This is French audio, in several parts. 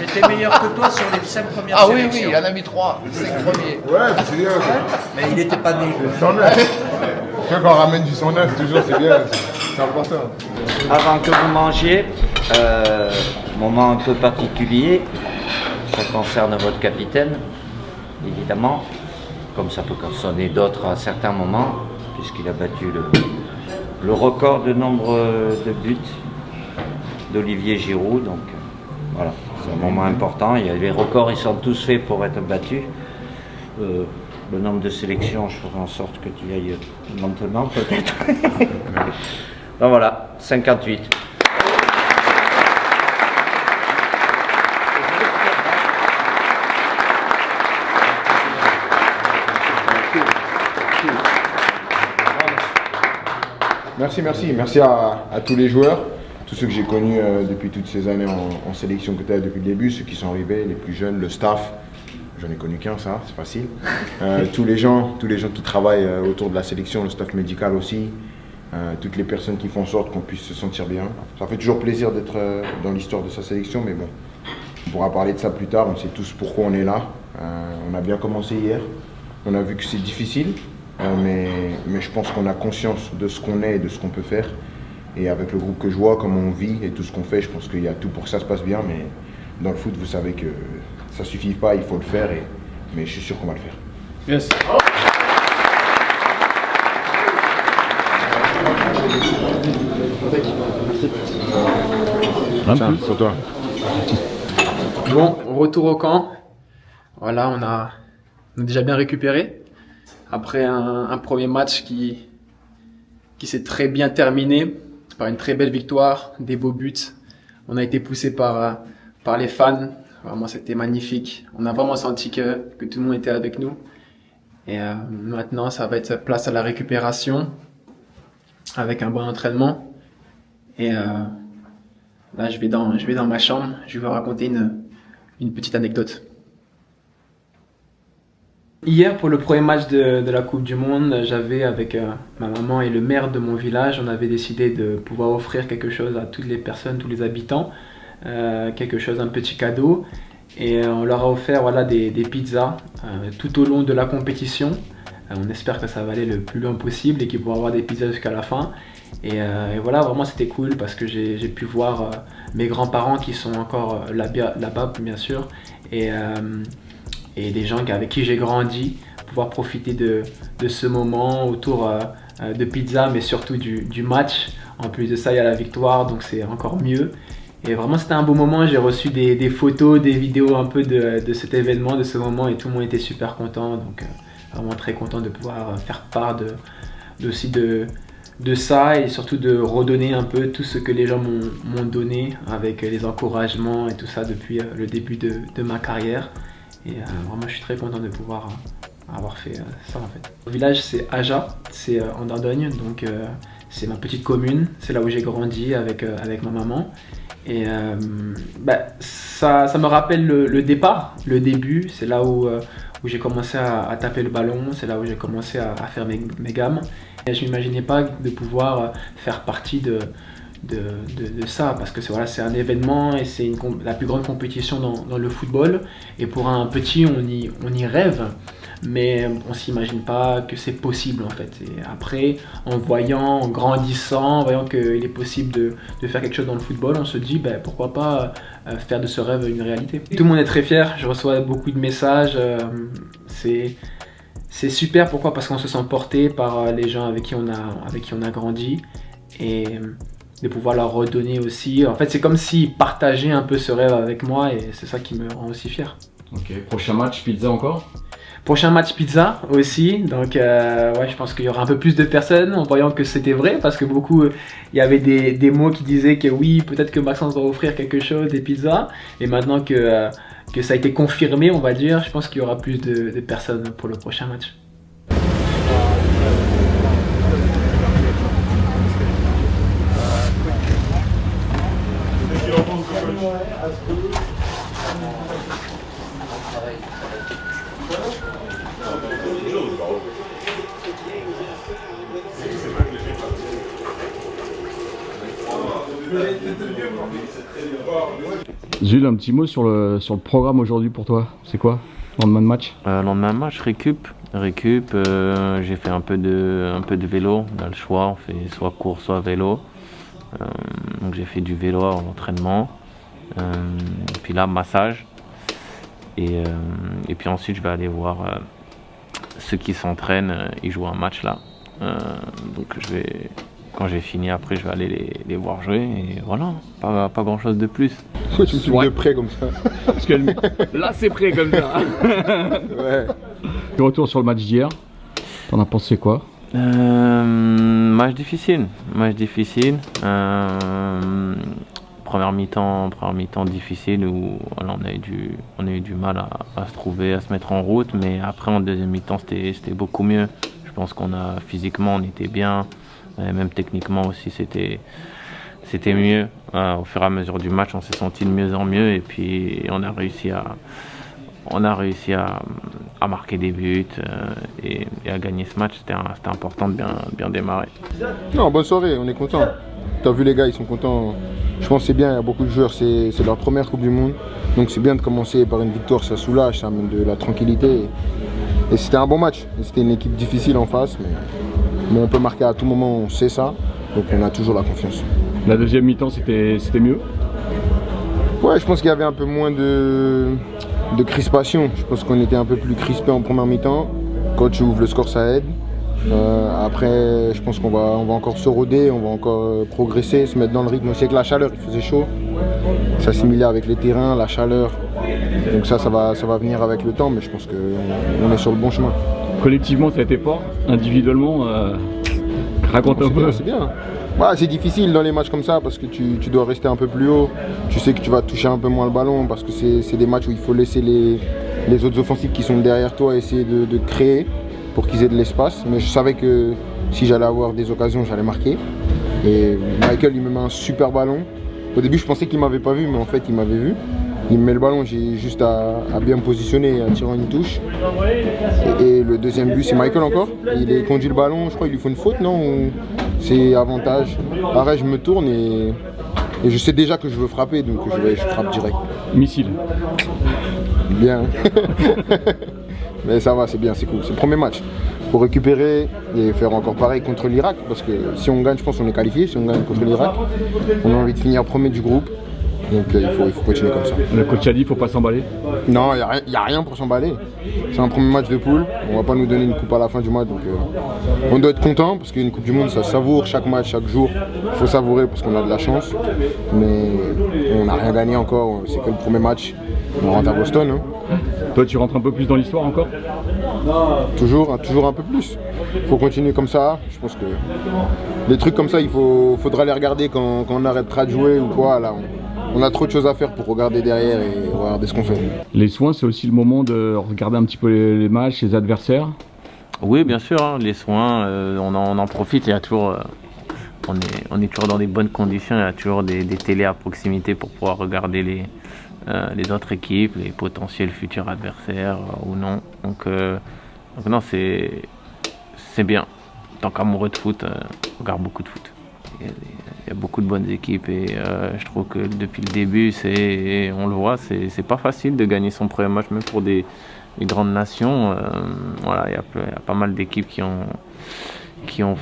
J'étais meilleur que toi sur les 5 premières Ah oui, sélections. oui, il en a mis 3, 5 premiers. Ouais, c'est bien. Mais il n'était pas né. 109. Quand on ramène du 109, toujours, c'est bien. C'est important. Avant que vous mangiez, moment un peu particulier, ça concerne votre capitaine, évidemment, comme ça peut concerner d'autres à certains moments, puisqu'il a battu le record de nombre de buts d'Olivier Giroud. Donc voilà, c'est un moment important. Les records, ils sont tous faits pour être battus. Le nombre de sélections, je ferai en sorte que tu y ailles maintenant, peut-être. Donc voilà, 58. Merci à tous les joueurs, tous ceux que j'ai connus depuis toutes ces années en sélection que tu as depuis le début, ceux qui sont arrivés, les plus jeunes, le staff. J'en ai connu qu'un, ça, c'est facile. Tous les gens qui travaillent autour de la sélection, le staff médical aussi, toutes les personnes qui font en sorte qu'on puisse se sentir bien. Ça fait toujours plaisir d'être dans l'histoire de sa sélection, mais bon, on pourra parler de ça plus tard. On sait tous pourquoi on est là. On a bien commencé hier. On a vu que c'est difficile, mais je pense qu'on a conscience de ce qu'on est et de ce qu'on peut faire. Et avec le groupe que je vois, comment on vit et tout ce qu'on fait, je pense qu'il y a tout pour que ça se passe bien. Mais dans le foot, vous savez que ça ne suffit pas, il faut le faire, mais je suis sûr qu'on va le faire. Yes. Tiens, pour toi. Bon, retour au camp. Voilà, on a déjà bien récupéré. Après un premier match qui s'est très bien terminé par une très belle victoire, des beaux buts. On a été poussé par les fans. Vraiment, c'était magnifique. On a vraiment senti que tout le monde était avec nous. Et maintenant, ça va être place à la récupération avec un bon entraînement. Et là, je vais dans ma chambre. Je vais vous raconter une petite anecdote. Hier, pour le premier match de la Coupe du Monde, j'avais avec ma maman et le maire de mon village, on avait décidé de pouvoir offrir quelque chose à toutes les personnes, tous les habitants, quelque chose, un petit cadeau. Et on leur a offert voilà, des pizzas tout au long de la compétition. On espère que ça va aller le plus loin possible et qu'ils vont avoir des pizzas jusqu'à la fin. Et voilà, vraiment c'était cool parce que j'ai pu voir mes grands-parents qui sont encore là-bas, bien sûr. Et des gens avec qui j'ai grandi, pouvoir profiter de ce moment autour de pizza, mais surtout du match. En plus de ça, il y a la victoire, donc c'est encore mieux. Et vraiment, c'était un beau moment. J'ai reçu des photos, des vidéos un peu de cet événement, de ce moment, et tout le monde était super content. Donc, vraiment très content de pouvoir faire part aussi de ça et surtout de redonner un peu tout ce que les gens m'ont donné avec les encouragements et tout ça depuis le début de ma carrière. Et vraiment, je suis très content de pouvoir avoir fait ça en fait. Le village, c'est Aja, c'est en Dordogne, donc c'est ma petite commune. C'est là où j'ai grandi avec ma maman. Et ça me rappelle le départ, le début. C'est là où j'ai commencé à taper le ballon, c'est là où j'ai commencé à faire mes gammes. Et je n'imaginais pas de pouvoir faire partie de ça parce que c'est un événement et c'est la plus grande compétition dans le football. Et pour un petit, on y rêve, mais on ne s'imagine pas que c'est possible en fait. Et après, en grandissant, en voyant qu'il est possible de faire quelque chose dans le football, on se dit pourquoi pas faire de ce rêve une réalité. Tout le monde est très fier, je reçois beaucoup de messages, c'est super. Pourquoi? Parce qu'on se sent porté par les gens avec qui on a grandi et de pouvoir leur redonner aussi. En fait, c'est comme s'ils partageaient un peu ce rêve avec moi et c'est ça qui me rend aussi fier. Ok, prochain match, pizza encore? Prochain match pizza aussi, donc je pense qu'il y aura un peu plus de personnes en voyant que c'était vrai parce que beaucoup, il y avait des mots qui disaient que oui, peut-être que Maxence va offrir quelque chose, des pizzas, et maintenant que ça a été confirmé, on va dire, je pense qu'il y aura plus de personnes pour le prochain match. Jules, un petit mot sur le programme aujourd'hui pour toi. C'est quoi? Lendemain de match? Lendemain de match, récup. J'ai fait un peu de vélo. On a le choix, on fait soit course, soit vélo. Donc j'ai fait du vélo en entraînement. Puis là, massage. Et puis ensuite, je vais aller voir ceux qui s'entraînent. Ils jouent un match là. Donc quand j'ai fini, après, je vais aller les voir jouer. Et voilà, pas grand chose de plus. Pourquoi tu me filmes de près comme ça? Parce que là, c'est prêt comme ça. Ouais. Le retour sur le match d'hier, t'en as pensé quoi? Match difficile. Première mi-temps difficile où voilà, on a eu du mal à se trouver, à se mettre en route, mais après en deuxième mi-temps c'était beaucoup mieux. Je pense physiquement on était bien, même techniquement aussi c'était mieux. Au fur et à mesure du match on s'est senti de mieux en mieux et puis on a réussi à marquer des buts et à gagner ce match. C'était important de bien démarrer. Non, bonne soirée, on est content. T'as vu les gars, ils sont contents. Je pense que c'est bien, il y a beaucoup de joueurs, c'est leur première Coupe du Monde. Donc c'est bien de commencer par une victoire, ça soulage, ça amène de la tranquillité. Et c'était un bon match. C'était une équipe difficile en face, mais on peut marquer à tout moment, on sait ça. Donc on a toujours la confiance. La deuxième mi-temps, c'était mieux? Ouais, je pense qu'il y avait un peu moins de crispation. Je pense qu'on était un peu plus crispé en première mi-temps. Quand tu ouvres le score, ça aide. Après, je pense qu'on va encore se roder, on va encore progresser, se mettre dans le rythme aussi avec la chaleur. Il faisait chaud, s'assimiler avec les terrains, la chaleur. Donc ça va venir avec le temps, mais je pense qu'on est sur le bon chemin. Collectivement, ça a été fort. Individuellement, raconte un peu. C'est bien. Ouais, c'est difficile dans les matchs comme ça parce que tu dois rester un peu plus haut. Tu sais que tu vas toucher un peu moins le ballon parce que c'est des matchs où il faut laisser les autres offensifs qui sont derrière toi essayer de créer pour qu'ils aient de l'espace. Mais je savais que si j'allais avoir des occasions, j'allais marquer. Et Michael, il me met un super ballon. Au début, je pensais qu'il m'avait pas vu, mais en fait, il m'avait vu. Il me met le ballon, j'ai juste à bien me positionner et à tirer une touche. Et le deuxième but, c'est Michael encore. Il conduit le ballon, je crois qu'il lui faut une faute, non? C'est avantage. Pareil, je me tourne et je sais déjà que je veux frapper, donc je frappe direct. Missile. Bien. Mais ça va, c'est bien, c'est cool. C'est le premier match. Il faut récupérer et faire encore pareil contre l'Irak. Parce que si on gagne, je pense qu'on est qualifié. Si on gagne contre l'Irak, on a envie de finir premier du groupe. Donc il faut continuer comme ça. Le coach a dit qu'il ne faut pas s'emballer? Non, il n'y a rien pour s'emballer. C'est un premier match de poule. On ne va pas nous donner une coupe à la fin du match. Donc on doit être content parce qu'une Coupe du Monde, ça savoure chaque match, chaque jour. Il faut savourer parce qu'on a de la chance. Mais on n'a rien gagné encore. C'est que le premier match. On rentre à Boston. Hein. Toi, tu rentres un peu plus dans l'histoire encore? Toujours un peu plus. Il faut continuer comme ça. Je pense que les trucs comme ça, faudra les regarder quand on arrêtera de jouer ou quoi. Là, on a trop de choses à faire pour regarder derrière et regarder ce qu'on fait. Les soins, c'est aussi le moment de regarder un petit peu les matchs, les adversaires? Oui, bien sûr. Hein, les soins, on en profite. Il y a toujours, on est toujours dans des bonnes conditions. Il y a toujours des télés à proximité pour pouvoir regarder les autres équipes, les potentiels futurs adversaires ou non. Donc non, c'est bien. Tant qu'amoureux de foot, on regarde beaucoup de foot. Il y a beaucoup de bonnes équipes et je trouve que depuis le début, on le voit, c'est pas facile de gagner son premier match, même pour des grandes nations. Voilà, il y a pas mal d'équipes qui ont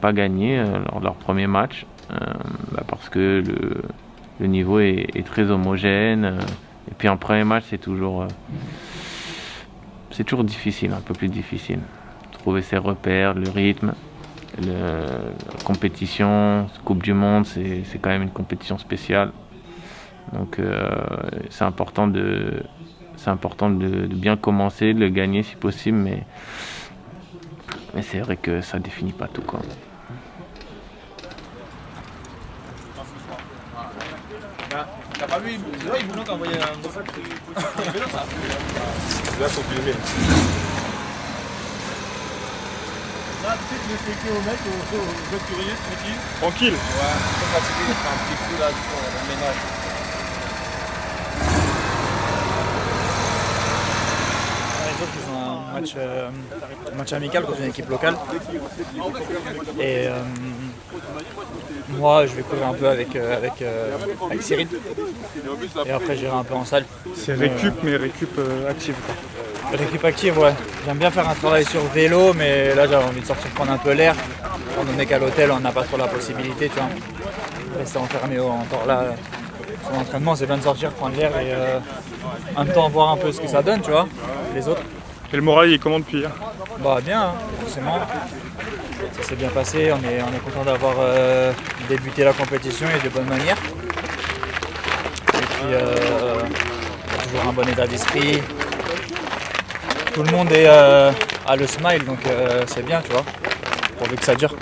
pas gagné lors de leur premier match parce que le niveau est très homogène. Et puis un premier match, c'est toujours difficile, un peu plus difficile. Trouver ses repères, le rythme. La compétition, Coupe du Monde, c'est quand même une compétition spéciale. Donc c'est important de bien commencer, de le gagner si possible, mais c'est vrai que ça définit pas tout, quoi. T'as pas vu, c'est vrai, il voulait envoyer un gros sac. Là, faut filmer. Là, tu sais, tu veux expliquer au mec, au voiturier, tranquille. Tranquille. Ouais, c'est fatigué, il fait un petit coup là, pour le ménage. Les autres, ils ont un match match amical contre une équipe locale. Et moi, je vais courir un peu avec Cyril. Et après, j'irai un peu en salle. C'est récup, mais récup active. Récup active, ouais. J'aime bien faire un travail sur vélo, mais là, j'avais envie de sortir prendre un peu l'air. Étant donné qu'à l'hôtel, on n'a pas trop la possibilité, tu vois. Rester enfermé encore là. Sur l'entraînement, c'est bien de sortir, prendre l'air et en même temps voir un peu ce que ça donne, tu vois, les autres. Et le moral, il est comment depuis hier? Bah bien, hein, forcément. Ça s'est bien passé, on est content d'avoir débuté la compétition et de bonne manière. Et puis, toujours un bon état d'esprit. Tout le monde a le smile, donc c'est bien, tu vois, pourvu que ça dure.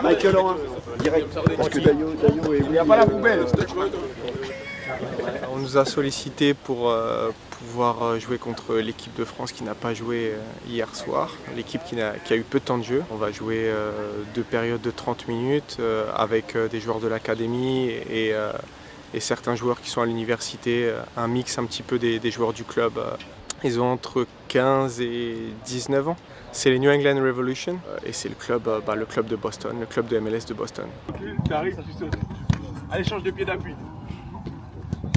Michael en 1, direct, parce que Dayo est... Il n'y a pas la poubelle. On nous a sollicité pour pouvoir jouer contre l'équipe de France qui n'a pas joué hier soir, l'équipe qui a eu peu de temps de jeu. On va jouer 2 périodes de 30 minutes avec des joueurs de l'académie et certains joueurs qui sont à l'université, un mix un petit peu des joueurs du club. Ils ont entre 15 et 19 ans. C'est les New England Revolution et c'est le club de Boston, le club de MLS de Boston. Allez, change de pied d'appui.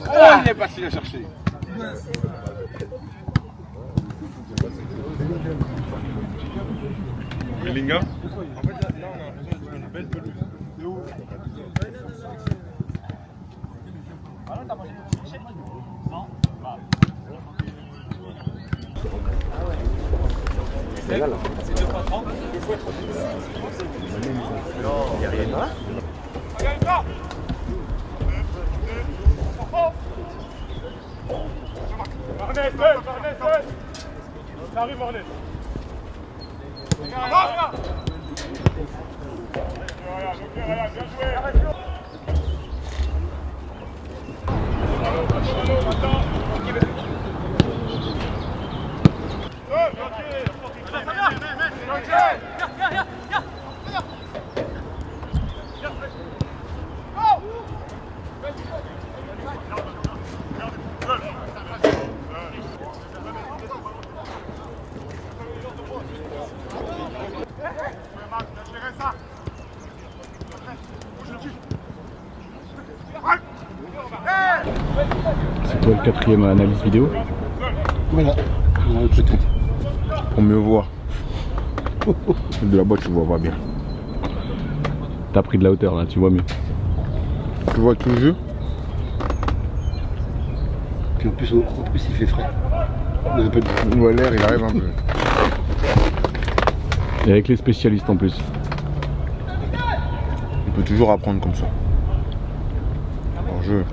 Oh, il est facile à chercher. Bellingham. En fait, là, on a une belle pelouse. De où? Ah non, t'as mangé non. C'est là, là. C'est 2 fois 30. 2 fois 30. Non, il n'y a rien là. Regarde pas. Marnet, seul. Ça arrive, Marnet. Regarde. Bien joué. C'est toi le 4e analyse vidéo? Voilà, peut-être. Pour mieux voir. De là-bas, tu vois pas bien. T'as pris de la hauteur là, tu vois mieux. Tu vois tout le jeu. Puis en plus, il fait frais. On a un peu de... Ouais, l'air, il arrive un peu. Et avec les spécialistes en plus. On peut toujours apprendre comme ça. En jeu.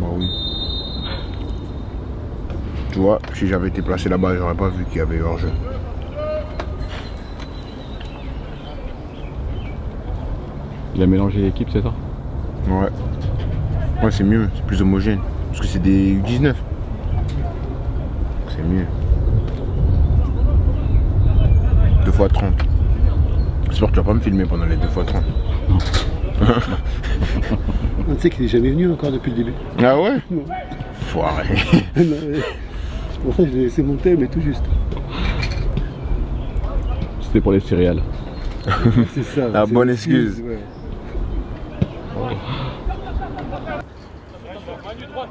Bah oui. Tu vois, si j'avais été placé là-bas, j'aurais pas vu qu'il y avait hors-jeu. Il a mélangé l'équipe, c'est ça? Ouais. Ouais, c'est mieux, c'est plus homogène. Parce que c'est des U19. C'est mieux. 2 fois 30. J'espère que tu vas pas me filmer pendant les 2 fois 30. Non. On sait qu'il est jamais venu encore depuis le début. Ah ouais? Non. Foiré. C'est pour ça que j'ai laissé mon thème et tout juste. C'était pour les céréales. C'est ça. La bonne excuse. Ouais.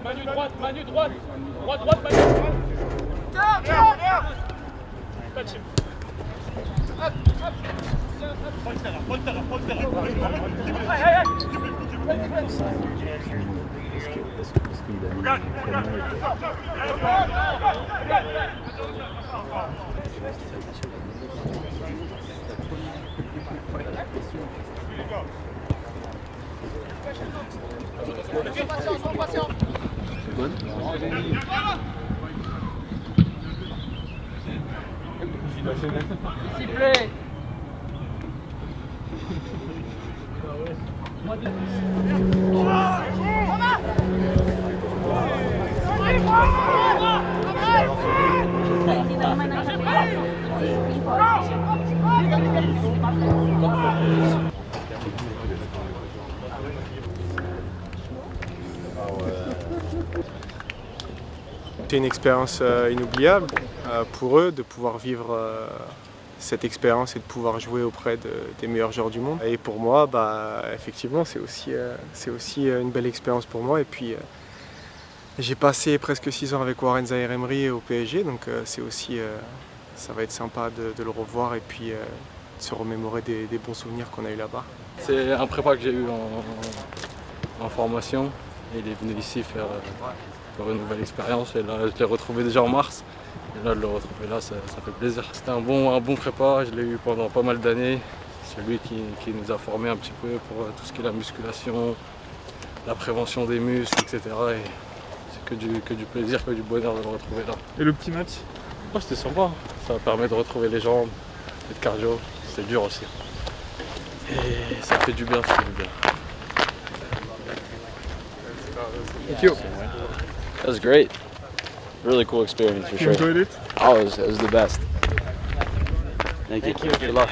Manu droite. Droite, Manu. Regarde. Prends le terrain. Regarde. Sifflez. C'est une expérience inoubliable pour eux de pouvoir vivre cette expérience et de pouvoir jouer auprès des meilleurs joueurs du monde. Et pour moi, effectivement, c'est aussi une belle expérience pour moi. Et puis, j'ai passé presque 6 ans avec Warren Zaïre-Emery au PSG, donc c'est aussi, ça va être sympa de le revoir et puis de se remémorer des bons souvenirs qu'on a eu là-bas. C'est un prépa que j'ai eu en formation. Et il est venu ici faire une nouvelle expérience. Et là, je l'ai retrouvé déjà en mars. Et là, de le retrouver là, ça fait plaisir. C'était un bon prépa, je l'ai eu pendant pas mal d'années. C'est lui qui nous a formés un petit peu pour tout ce qui est la musculation, la prévention des muscles, etc. Et c'est que du plaisir, que du bonheur de le retrouver là. Et le petit match? Oh, c'était sympa, ça permet de retrouver les jambes, le cardio, c'est dur aussi. Et ça fait du bien, ça fait du bien. Thank you. That was great. Really cool experience for You sure. enjoyed it? Oh, it was the best. Thank you. Thank you. Good luck.